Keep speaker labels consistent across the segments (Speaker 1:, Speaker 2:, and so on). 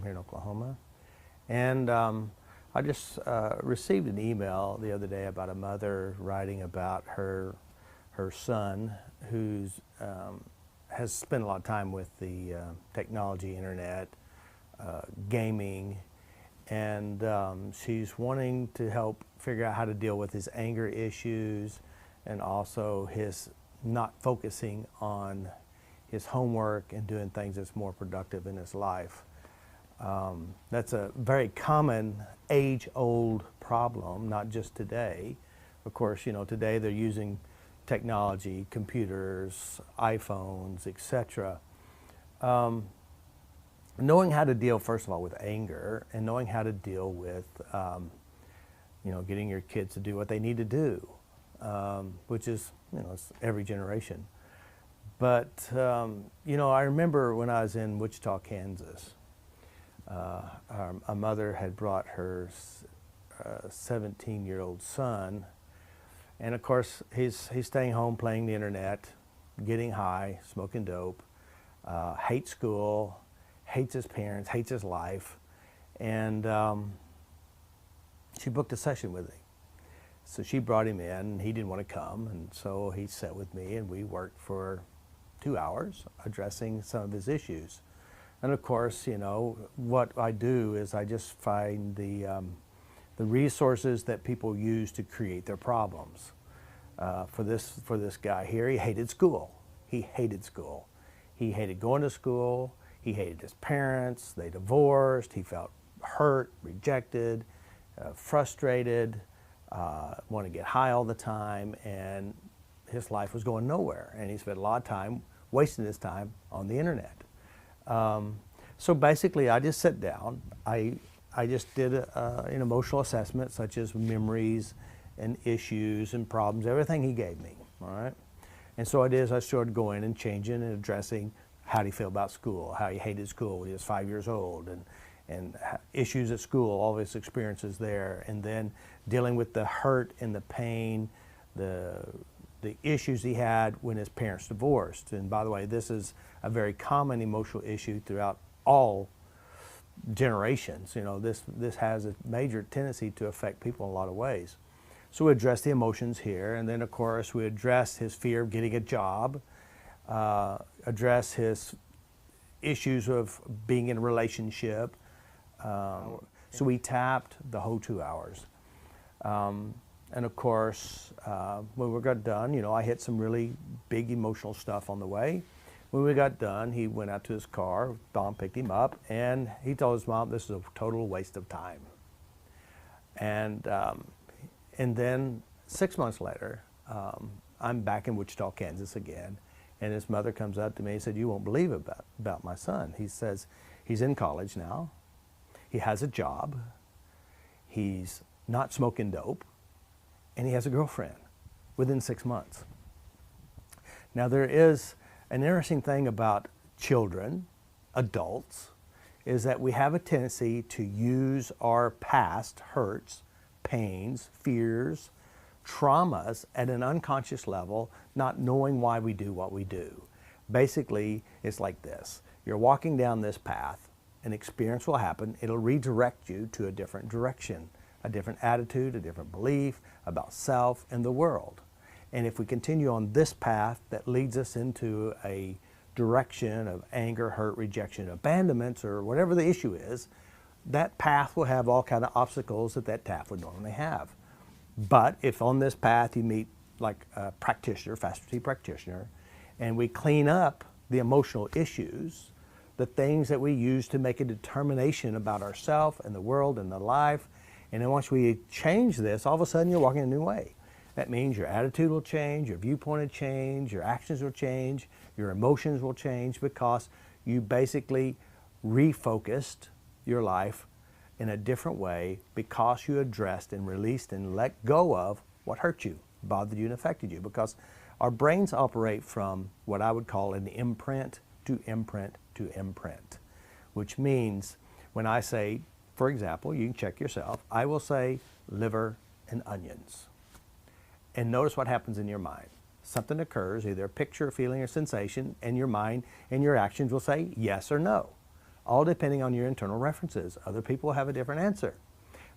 Speaker 1: here in Oklahoma. And I just received an email the other day about a mother writing about her son who's has spent a lot of time with the technology, internet, gaming, and she's wanting to help figure out how to deal with his anger issues and also his not focusing on his homework and doing things that's more productive in his life. That's a very common age-old problem, not just today. Of course, you know, today they're using technology, computers, iPhones, etc. Knowing how to deal, first of all, with anger, and knowing how to deal with, you know, getting your kids to do what they need to do, which is, you know, it's every generation. But, you know, I remember when I was in Wichita, Kansas, a mother had brought her 17-year-old son, and of course he's staying home playing the internet, getting high, smoking dope, hates school, hates his parents, hates his life, and she booked a session with me. So she brought him in, and he didn't want to come, and so he sat with me, and we worked for 2 hours addressing some of his issues. And of course, you know, what I do is I just find the resources that people use to create their problems. For this guy here, he hated school. He hated school. He hated going to school. He hated his parents. They divorced. He felt hurt, rejected, frustrated, wanted to get high all the time, and his life was going nowhere. And he spent a lot of time wasting his time on the internet. So basically, I just sat down. I just did an emotional assessment, such as memories and issues and problems, everything he gave me, all right? And so I did is I started going and changing and addressing how do you feel about school, how he hated school when he was 5 years old, and issues at school, all of his experiences there, and then dealing with the hurt and the pain, the issues he had when his parents divorced. And by the way, this is a very common emotional issue throughout all generations. You know, this has a major tendency to affect people in a lot of ways. So we addressed the emotions here, and then of course we addressed his fear of getting a job, addressed his issues of being in a relationship. So we tapped the whole 2 hours. And of course, when we got done, you know, I hit some really big emotional stuff on the way. When we got done, he went out to his car, Don picked him up, and he told his mom, this is a total waste of time. And then 6 months later, I'm back in Wichita, Kansas again, and his mother comes up to me and said, you won't believe about my son. He says he's in college now, he has a job, he's not smoking dope, and he has a girlfriend within 6 months. Now there is an interesting thing about children, adults, is that we have a tendency to use our past hurts, pains, fears, traumas at an unconscious level, not knowing why we do what we do. Basically, it's like this. You're walking down this path, an experience will happen, it'll redirect you to a different direction, a different attitude, a different belief about self and the world. And if we continue on this path that leads us into a direction of anger, hurt, rejection, abandonments, or whatever the issue is, that path will have all kind of obstacles that path would normally have. But if on this path you meet like a practitioner, Fast T practitioner, and we clean up the emotional issues, the things that we use to make a determination about ourselves and the world and the life, and then once we change this, all of a sudden you're walking a new way. That means your attitude will change, your viewpoint will change, your actions will change, your emotions will change, because you basically refocused your life in a different way because you addressed and released and let go of what hurt you, bothered you, and affected you. Because our brains operate from what I would call an imprint to imprint to imprint, which means when I say, for example, you can check yourself, I will say liver and onions. And notice what happens in your mind. Something occurs, either a picture, feeling, or sensation, and your mind and your actions will say yes or no. all depending on your internal references. Other people have a different answer.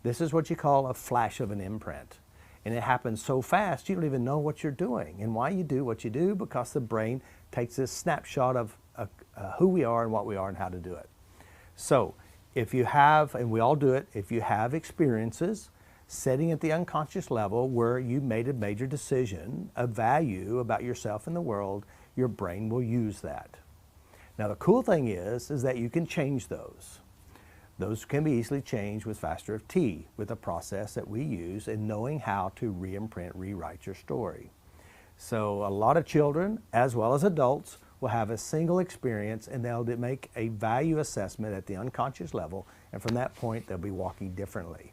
Speaker 1: This is what you call a flash of an imprint. And it happens so fast you don't even know what you're doing and why you do what you do, because the brain takes this snapshot of who we are and what we are and how to do it. So if you have, and we all do it, if you have experiences setting at the unconscious level where you made a major decision, a value about yourself and the world, your brain will use that. Now the cool thing is that you can change those. Those can be easily changed with Faster of T, with a process that we use in knowing how to re-imprint, rewrite your story. So a lot of children, as well as adults, will have a single experience and they'll make a value assessment at the unconscious level, and from that point they'll be walking differently.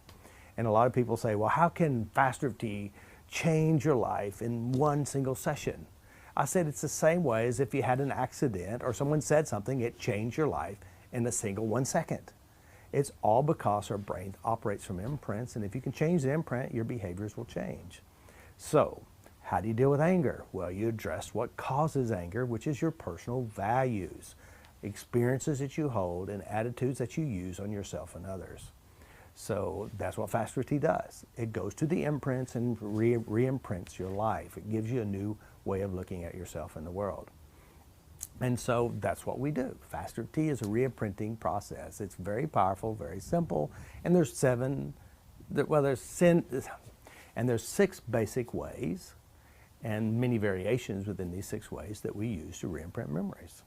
Speaker 1: And a lot of people say, well, how can Faster of T change your life in one single session? I said it's the same way as if you had an accident or someone said something, it changed your life in a single 1 second. It's all because our brain operates from imprints, and if you can change the imprint, your behaviors will change. So, how do you deal with anger? Well, you address what causes anger, which is your personal values, experiences that you hold, and attitudes that you use on yourself and others. So that's what Faster T does. It goes to the imprints and re-imprints your life. It gives you a new way of looking at yourself and the world. And so that's what we do. Faster T is a re-imprinting process. It's very powerful, very simple, and there's there's 6 basic ways and many variations within these 6 ways that we use to re-imprint memories.